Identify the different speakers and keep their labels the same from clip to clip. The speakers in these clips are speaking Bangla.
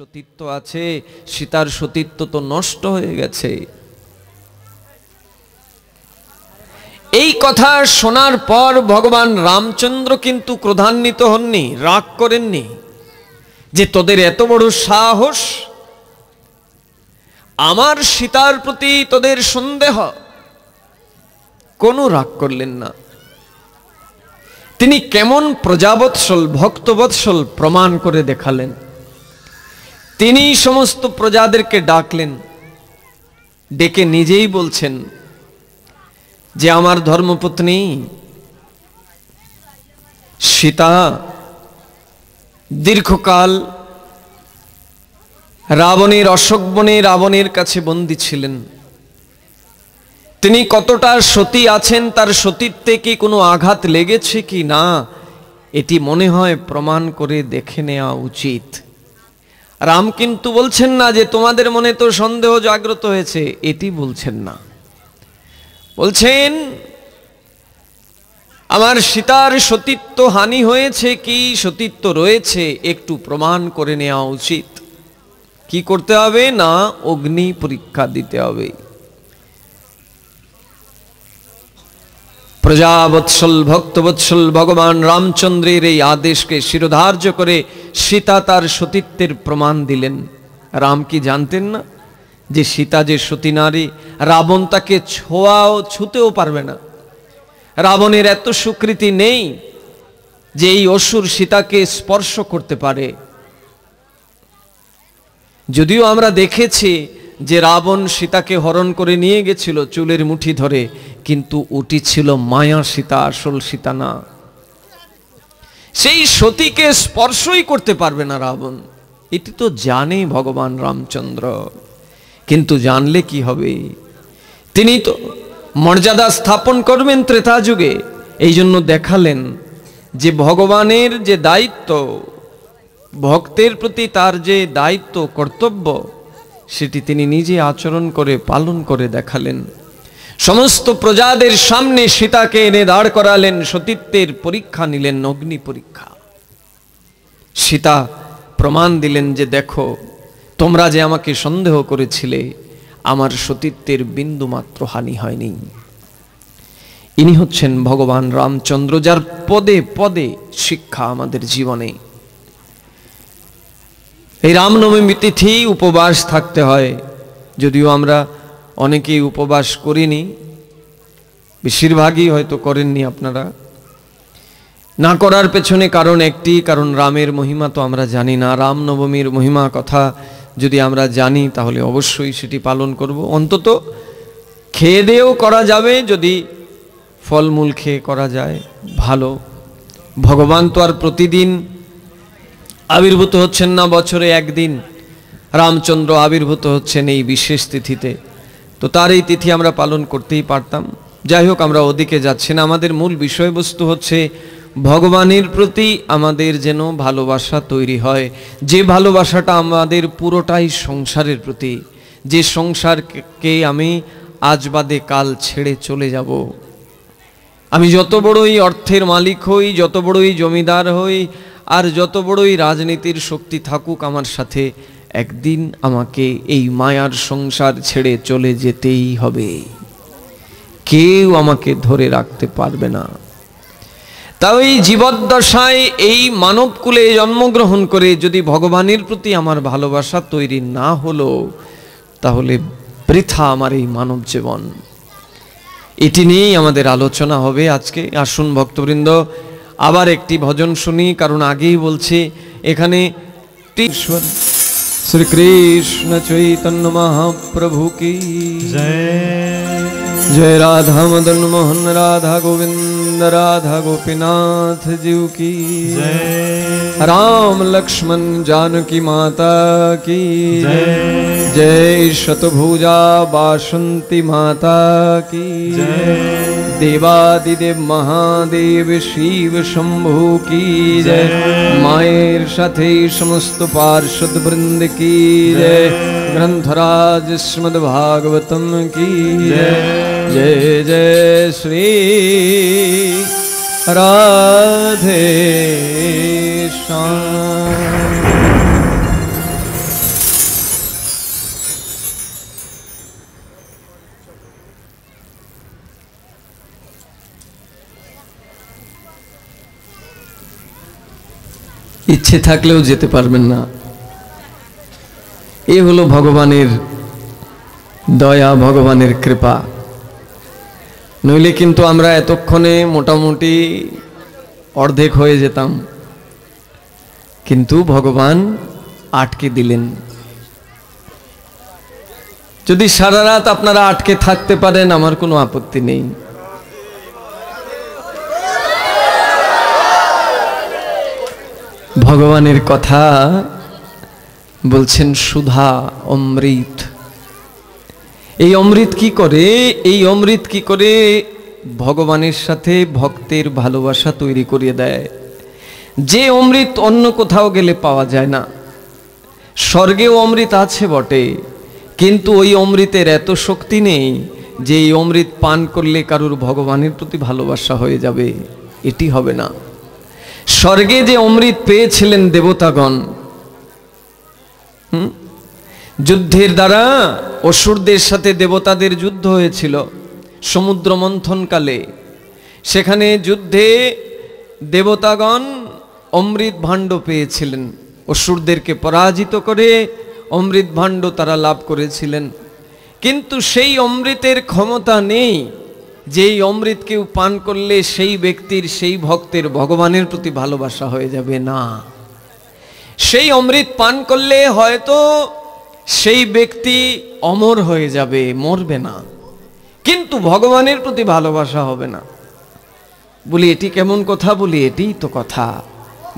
Speaker 1: সতীত্ব আছে, সীতার সতীত্ব তো নষ্ট হয়ে গেছে। এই কথা শোনার পর ভগবান রামচন্দ্র কিন্তু ক্রোধান্বিত হননি, রাগ করেননি যে তোদের এত বড় সাহস, আমার সীতার প্রতি তোদের সন্দেহ। কোনো রাগ করলেন না। তিনি কেমন প্রজাবৎসল, ভক্তবৎসল প্রমাণ করে দেখালেন। তিনি সমস্ত প্রজাদেরকে ডাকলেন, ডেকে নিজেই বলছেন যে আমার ধর্মপত্নী সীতা দীর্ঘকাল রাবণের অশোকবনে রাবণের কাছে বন্দী ছিলেন। তিনি কতটা সতী আছেন, তার সতীত্বে কি কোনো আঘাত লেগেছে কি না, এটি মনে হয় প্রমাণ করে দেখে নেওয়া উচিত। রাম কিন্তু বলছেন না যে তোমাদের মনে তো সন্দেহ জাগ্রত হয়েছে, এটি বলছেন না। বলছেন আমার সীতার সতীত্ব হানি হয়েছে কি সতীত্ব রয়েছে একটু প্রমাণ করে নেওয়া উচিত। কি করতে হবে না, অগ্নি পরীক্ষা দিতে হবে। প্রজাবৎসল ভক্তবৎসল ভগবান রামচন্দ্রের এই আদেশকে শিরোধার্য করে সীতা তার সতীত্বের প্রমাণ দিলেন। রাম কি জানতেন না যে সীতা যে সতী নারী, রাবণ তাকে ছুতেও পারবে না। রাবণের এত স্বীকৃতি নেই যে এই অসুর সীতাকে স্পর্শ করতে পারে। যদিও আমরা দেখেছি যে রাবণ সীতাকে হরণ করে নিয়ে গেছিল চুলের মুঠি ধরে, কিন্তু ওটি ছিল মায়া সীতা, আসল সীতা না। সেই সতীকে স্পর্শই করতে পারবে না রাবণ, এটি তো জানে ভগবান রামচন্দ্র। কিন্তু জানলে কি হবে, তিনি তো মর্যাদা স্থাপন করবেন ত্রেতা যুগে। এই জন্য দেখালেন যে ভগবানের যে দায়িত্ব, ভক্তের প্রতি তার যে দায়িত্ব কর্তব্য, সেটি তিনি নিজে আচরণ করে পালন করে দেখালেন। সমস্ত প্রজাদের সামনে সীতাকে এনে দাঁড় করালেন, সতীত্বের পরীক্ষা নিলেন, অগ্নি পরীক্ষা। সীতা প্রমাণ দিলেন যে দেখো তোমরা যে আমাকে সন্দেহ করেছিলে, আমার সতীত্বের বিন্দু মাত্র হানি হয়নি। ইনি হচ্ছেন ভগবান রামচন্দ্র, যার পদে পদে শিক্ষা আমাদের জীবনে। এই রামনবমী তিথি উপবাস থাকতে হয়, যদিও আমরা অনেকেই উপবাস করিনি, বেশিরভাগই হয়তো করেননি আপনারা। না করার পেছনে কারণ একটি, কারণ রামের মহিমা তো আমরা জানি না। রামনবমীর মহিমা কথা যদি আমরা জানি তাহলে অবশ্যই সেটি পালন করব। অন্তত খেয়ে দেও করা যাবে, যদি ফলমূল খেয়ে করা যায় ভালো। ভগবান তো আর প্রতিদিন আবির্ভূত হচ্ছেন না, বছরে একদিন রামচন্দ্র আবির্ভূত হচ্ছেন এই বিশেষ তিথিতে, তো তার এই তিথি আমরা পালন করতেই পারতাম। যাই হোক, আমরা ওদিকে যাচ্ছি না। আমাদের মূল বিষয়বস্তু হচ্ছে ভগবানের প্রতি আমাদের যেন ভালোবাসা তৈরি হয়, যে ভালোবাসাটা আমাদের পুরোটাই সংসারের প্রতি, যে সংসারকে আমি আজ বাদে কাল ছেড়ে চলে যাব। আমি যত বড়ই অর্থের মালিক হই, যত বড়ই জমিদার হই, আর যত বড়ই রাজনীতির শক্তি থাকুক আমার সাথে, একদিন আমাকে এই মায়ার সংসার ছেড়ে চলে যেতেই হবে। কেউ আমাকে ধরে রাখতে পারবে না। তাই জীবদ্দশায় এই মানবকুলে জন্মগ্রহণ করে যদি ভগবানের প্রতি আমার ভালোবাসা তৈরি না হলো, তাহলে বৃথা আমার এই মানব জীবন। এটি নিয়েই আমাদের আলোচনা হবে আজকে। আসুন ভক্তবৃন্দ, আবার একটি ভজন শুনি, কারণ আগেই বলছি এখানে ঈশ্বর শ্রী কৃষ্ণ চৈতন্য মহাপ্রভু কি জয়। जय राधा मदन मोहन राधा गोविंद राधा गोपीनाथ जी की जय। राम लक्ष्मण जानकी माता की जय। जय शतभुजा बासंती माता की जय। देवादिदेव महादेव शिव शंभु की जय। मायर साथे समस्त पार्षद वृंद की जय। ग्रंथराज श्रीमद् भागवतम की जय। जय जय श्री राधे श्याम। ইচ্ছে থাকলেও যেতে পারবেন না। এ হলো ভগবানের দয়া, ভগবানের কৃপা। নইলে কিন্তু আমরা এতক্ষণে মোটামুটি অর্ধেক হয়ে যেতাম, কিন্তু ভগবান আটকে দিলেন। যদি সারা রাত আপনারা আটকে থাকতে পারেন আমার কোনো আপত্তি নেই। ভগবানের কথা বলছেন সুধা, অমৃত। এই অমৃত কি করে? এই অমৃত কি করে ভগবানের সাথে ভক্তের ভালোবাসা তৈরি করিয়ে দেয়, যে অমৃত অন্য কোথাও গেলে পাওয়া যায় না। স্বর্গেও অমৃত আছে বটে, কিন্তু ওই অমৃতের এত শক্তি নেই যে এই অমৃত পান করলে কারুর ভগবানের প্রতি ভালোবাসা হয়ে যাবে, এটি হবে না। স্বর্গে যে অমৃত পেয়েছিলেন দেবতাগণ, যুদ্ধের দ্বারা অসুরদের সাথে দেবতাদের যুদ্ধ হয়েছিল সমুদ্র মন্থনকালে। সেখানে যুদ্ধে দেবতাগণ অমৃত ভাণ্ড পেয়েছিলেন, অসুরদেরকে পরাজিত করে অমৃত ভাণ্ড তারা লাভ করেছিলেন। কিন্তু সেই অমৃতের ক্ষমতা নেই যেই অমৃত কেউ পান করলে সেই ব্যক্তির, সেই ভক্তের ভগবানের প্রতি ভালোবাসা হয়ে যাবে না। সেই অমৃত পান করলে হয়তো সেই ব্যক্তি অমর হয়ে যাবে, মরবে না, কিন্তু ভগবানের প্রতি ভালোবাসা হবে না। বলি এটি কেমন কথা? বলি এটিই তো কথা।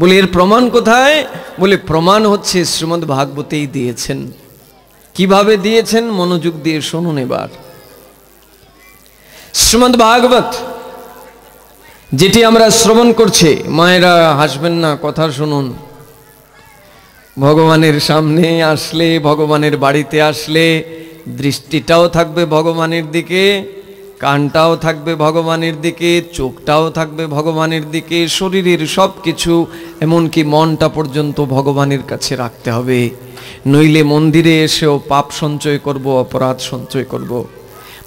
Speaker 1: বলি এর প্রমাণ কোথায়? বলে প্রমাণ হচ্ছে শ্রীমদ্ ভাগবতেই দিয়েছেন। কিভাবে দিয়েছেন মনোযোগ দিয়ে শুনুন এবার। শ্রীমদ্ ভাগবত যেটি আমরা শ্রবণ করছি, মায়েরা হাসবেন না, কথা শুনুন। ভগবানের সামনে আসলে, ভগবানের বাড়িতে আসলে দৃষ্টিটাও থাকবে ভগবানের দিকে, কানটাও থাকবে ভগবানের দিকে, চোখটাও থাকবে ভগবানের দিকে, শরীরের সব কিছু এমনকি মনটা পর্যন্ত ভগবানের কাছে রাখতে হবে। নইলে মন্দিরে এসেও পাপ সঞ্চয় করব, অপরাধ সঞ্চয় করব।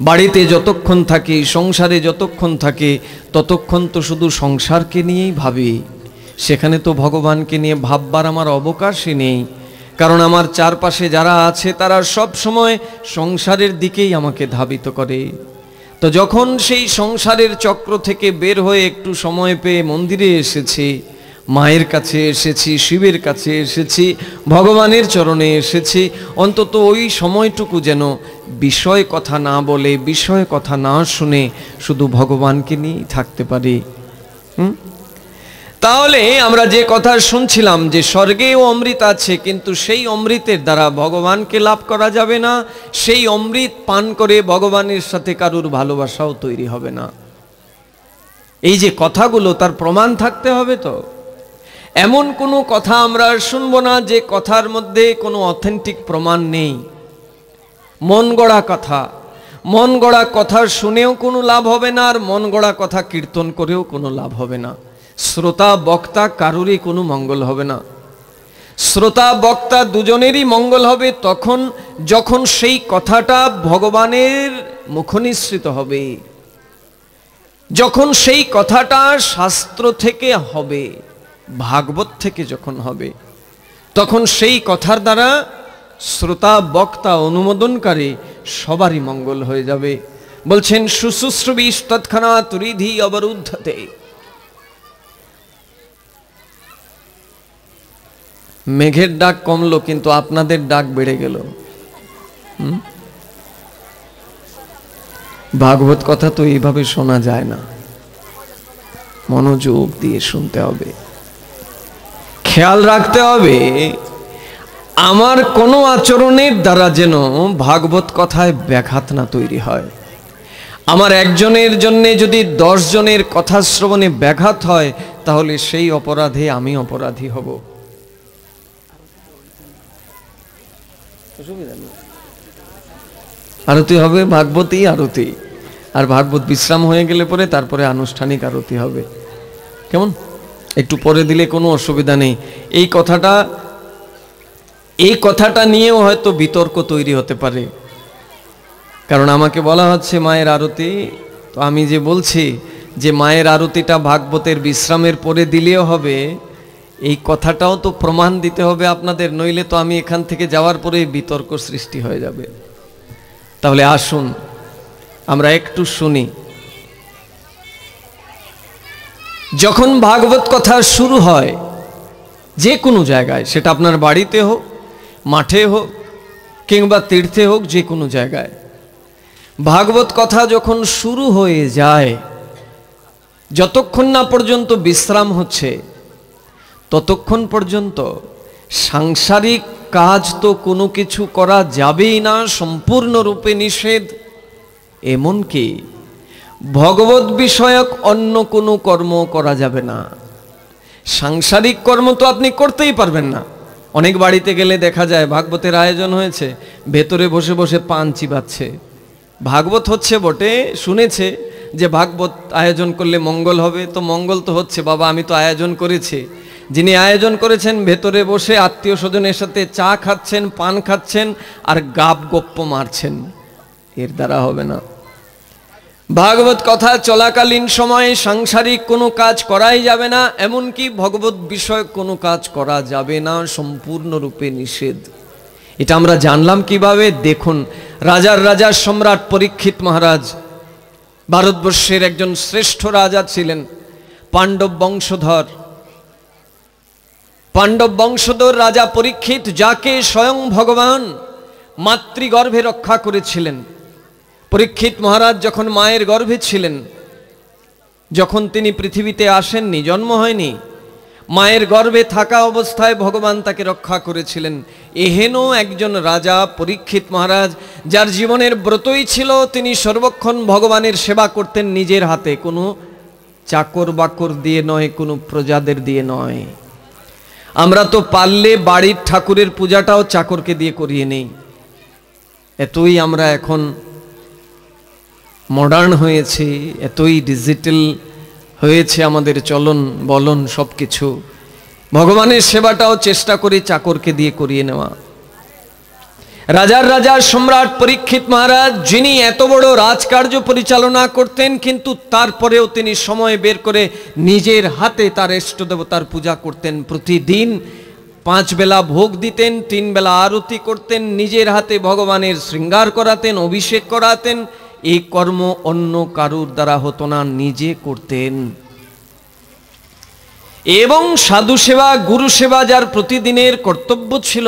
Speaker 1: বাড়িতে যতক্ষণ থাকি, সংসারে যতক্ষণ থাকে, ততক্ষণ তো শুধু সংসারকে নিয়েই ভাবি। সেখানে তো ভগবানকে নিয়ে ভাববার আমার অবকাশই নেই, কারণ আমার চারপাশে যারা আছে তারা সব সময় সংসারের দিকেই আমাকে ধাবিত করে। তো যখন সেই সংসারের চক্র থেকে বের হয়ে একটু সময় পেয়ে মন্দিরে এসেছি, মায়ের কাছে এসেছি, শিবের কাছে এসেছি, ভগবানের চরণে এসেছি, অন্তত ওই সময়টুকু যেন বিষয় কথা না বলে, বিষয় কথা না শুনে শুধু ভগবানকে নিয়েই থাকতে পারি। তাহলে আমরা যে কথা শুনছিলাম যে স্বর্গেও অমৃত আছে, কিন্তু সেই অমৃতের দ্বারা ভগবানকে লাভ করা যাবে না, সেই অমৃত পান করে ভগবানের সাথে কারুর ভালোবাসাও তৈরি হবে না। এই যে কথাগুলো, তার প্রমাণ থাকতে হবে। তো এমন কোনো কথা আমরা শুনবো না যে কথার মধ্যে কোনো অথেন্টিক প্রমাণ নেই। মন গড়া কথা, মন গড়া কথা শুনেও কোনো লাভ হবে না, আর মন গড়া কথা কীর্তন করেও কোনো লাভ হবে না। শ্রোতা বক্তা কারুরই কোনো মঙ্গল হবে না। শ্রোতা বক্তা দুজনেরই মঙ্গল হবে তখন যখন সেই কথাটা ভগবানের মুখনিসৃত হবে, যখন সেই কথাটা শাস্ত্র থেকে হবে, ভাগবত থেকে যখন হবে, তখন সেই কথার দ্বারা শ্রোতা বক্তা অনুমোদনকারী সবারই মঙ্গল হয়ে যাবে। বলছেন শুশ্রূষবিশ তৎক্ষণাৎ হৃদি অবরুদ্ধতে। মেঘের ডাক কমলো, কিন্তু আপনাদের ডাক বেড়ে গেল। ভাগবত কথা তো এইভাবে শোনা যায় না, মনোযোগ দিয়ে শুনতে হবে, খেয়াল রাখতে হবে আমার কোনো আচরণের দ্বারা যেন ভাগবত কথায় ব্যাঘাত না তৈরি হয়। আমার একজনের জন্য যদি 10 জনের কথা শ্রবণে ব্যাঘাত হয়, তাহলে সেই অপরাধে আমি অপরাধী হব। আরতি হবে, ভাগবতী আরতি, আর ভাগবত বিশ্রাম হয়ে গেলে পরে তারপরে আনুষ্ঠানিক আরতি হবে। কেমন? একটু পরে দিলে কোনো অসুবিধা নেই। এই কথাটা নিয়েও হয়তো বিতর্ক তৈরি হতে পারে, কারণ আমাকে বলা হচ্ছে মায়ের আরতি, তো আমি যে বলছি যে মায়ের আরতিটা ভাগবতের বিশ্রামের পরে দিলেও হবে, এই কথাটাও তো প্রমাণ দিতে হবে আপনাদের, নইলে তো আমি এখান থেকে যাওয়ার পরে বিতর্ক সৃষ্টি হয়ে যাবে। তাহলে আসুন আমরা একটু শুনি। যখন ভাগবত কথা শুরু হয় যে কোনো জায়গায়, সেটা আপনার বাড়িতে হোক, মাঠে হোক, কিংবা তীর্থে হোক, যে কোনো জায়গায় ভাগবত কথা যখন শুরু হয়ে যায়, যতক্ষণ না পর্যন্ত বিশ্রাম হচ্ছে ততক্ষণ পর্যন্ত সাংসারিক কাজ তো কোনো কিছু করা যাবেই না, সম্পূর্ণরূপে নিষেধ। এমনকি ভগবত বিষয়ক অন্য কোনো কর্ম করা যাবে না। সাংসারিক কর্ম তো আপনি করতেই পারবেন না। অনেক বাড়িতে গেলে দেখা যায় ভাগবতের আয়োজন হয়েছে, ভেতরে বসে বসে পান চিবাচ্ছে। ভাগবত হচ্ছে বটে, শুনেছে যে ভাগবত আয়োজন করলে মঙ্গল হবে, তো মঙ্গল তো হচ্ছে, বাবা আমি তো আয়োজন করেছি। যিনি আয়োজন করেছেন ভেতরে বসে আত্মীয় স্বজনের সাথে চা খাচ্ছেন, পান খাচ্ছেন আর গাপ গপ্প মারছেন, এর দ্বারা হবে না। ভাগবত কথা চলাকালীন সময়ে সাংসারিক কোনো কাজ করাই যাবে না, এমনকি ভগবত বিষয়ক কোনো কাজ করা যাবে না, সম্পূর্ণরূপে নিষেধ। এটা আমরা জানলাম কিভাবে? দেখুন, রাজার সম্রাট পরীক্ষিত মহারাজ ভারতবর্ষের একজন শ্রেষ্ঠ রাজা ছিলেন, পাণ্ডব বংশধর রাজা পরীক্ষিত, যাকে স্বয়ং ভগবান মাতৃগর্ভে রক্ষা করেছিলেন। পরীক্ষিত মহারাজ যখন মায়ের গর্ভে ছিলেন, যখন তিনি পৃথিবীতে আসেননি, জন্ম হয়নি, মায়ের গর্ভে থাকা অবস্থায় ভগবান তাকে রক্ষা করেছিলেন। এহেন একজন রাজা পরীক্ষিত মহারাজ, যার জীবনের ব্রতই ছিল তিনি সর্বক্ষণ ভগবানের সেবা করতেন নিজের হাতে, কোনো চাকর বাকর দিয়ে নয়, কোনো প্রজাদের দিয়ে নয়। আমরা তো পারলে বাড়ির ঠাকুরের পূজাটাও চাকরকে দিয়ে করিয়ে নেই, এতই আমরা এখন মডার্ন হয়েছে, এতই ডিজিটাল হয়েছে আমাদের চলন বলন সব কিছু। ভগবানের সেবাটাও চেষ্টা করি চাকরকে দিয়ে করিয়ে নেওয়া। রাজার সম্রাট পরীক্ষিত মহারাজ, যিনি এত বড় রাজকার্য পরিচালনা করতেন, কিন্তু তারপরেও তিনি সময় বের করে নিজের হাতে তার ইষ্ট দেবতার পূজা করতেন। প্রতিদিন 5 বেলা ভোগ দিতেন, 3 বেলা আরতি করতেন, নিজের হাতে ভগবানের শৃঙ্গার করাতেন, অভিষেক করাতেন। এই কর্ম অন্য কারুর দ্বারা হতো না, নিজে করতেন। এবং সাধু সেবা, গুরু সেবা যার প্রতিদিনের কর্তব্য ছিল,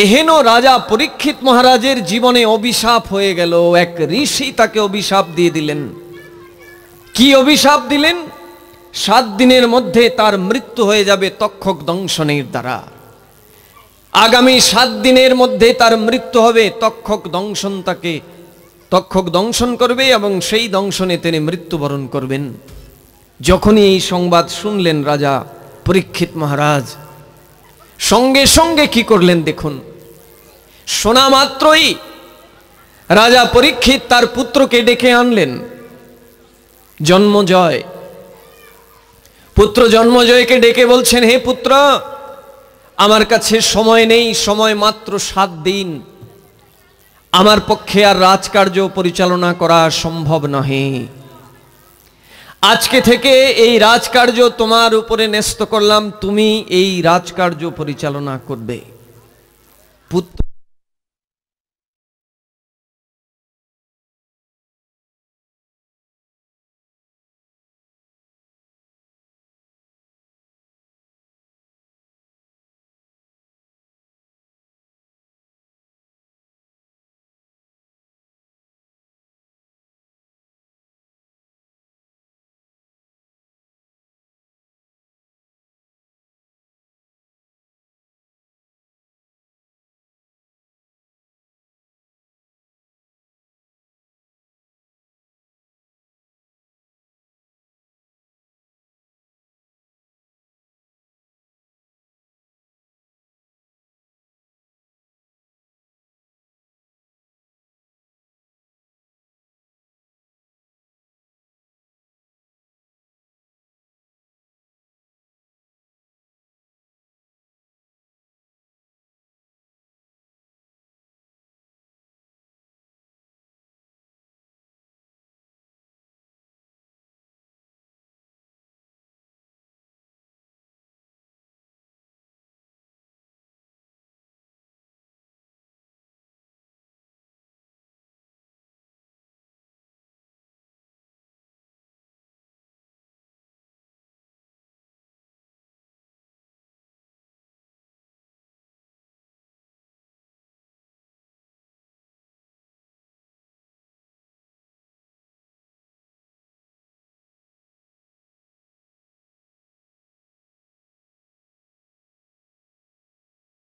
Speaker 1: এহেন রাজা পরীক্ষিত মহারাজের জীবনে অভিশাপ হয়ে গেল। এক ঋষি তাকে অভিশাপ দিয়ে দিলেন। কি অভিশাপ দিলেন? 7 দিনের মধ্যে তার মৃত্যু হয়ে যাবে তক্ষক দংশনের দ্বারা। আগামী 7 দিনের মধ্যে তার মৃত্যু হবে, তক্ষক দংশন করবে এবং সেই দংশনে তিনি মৃত্যুবরণ করবেন। যখনই এই সংবাদ শুনলেন রাজা পরীক্ষিত মহারাজ, সঙ্গে সঙ্গে কি করলেন দেখুন। শোনা মাত্রই রাজা পরীক্ষিত তার পুত্রকে ডেকে আনলেন। পুত্র জন্মজয়কে ডেকে বলছেন, হে পুত্র, আমার কাছে সময় নেই, সময় মাত্র 7 দিন। আমার পক্ষে আর রাজকার্য পরিচালনা করা সম্ভব নহে। আজকে থেকে এই রাজকার্য তোমার উপরে ন্যস্ত করলাম, তুমি এই রাজকার্য পরিচালনা করবে। পুত্র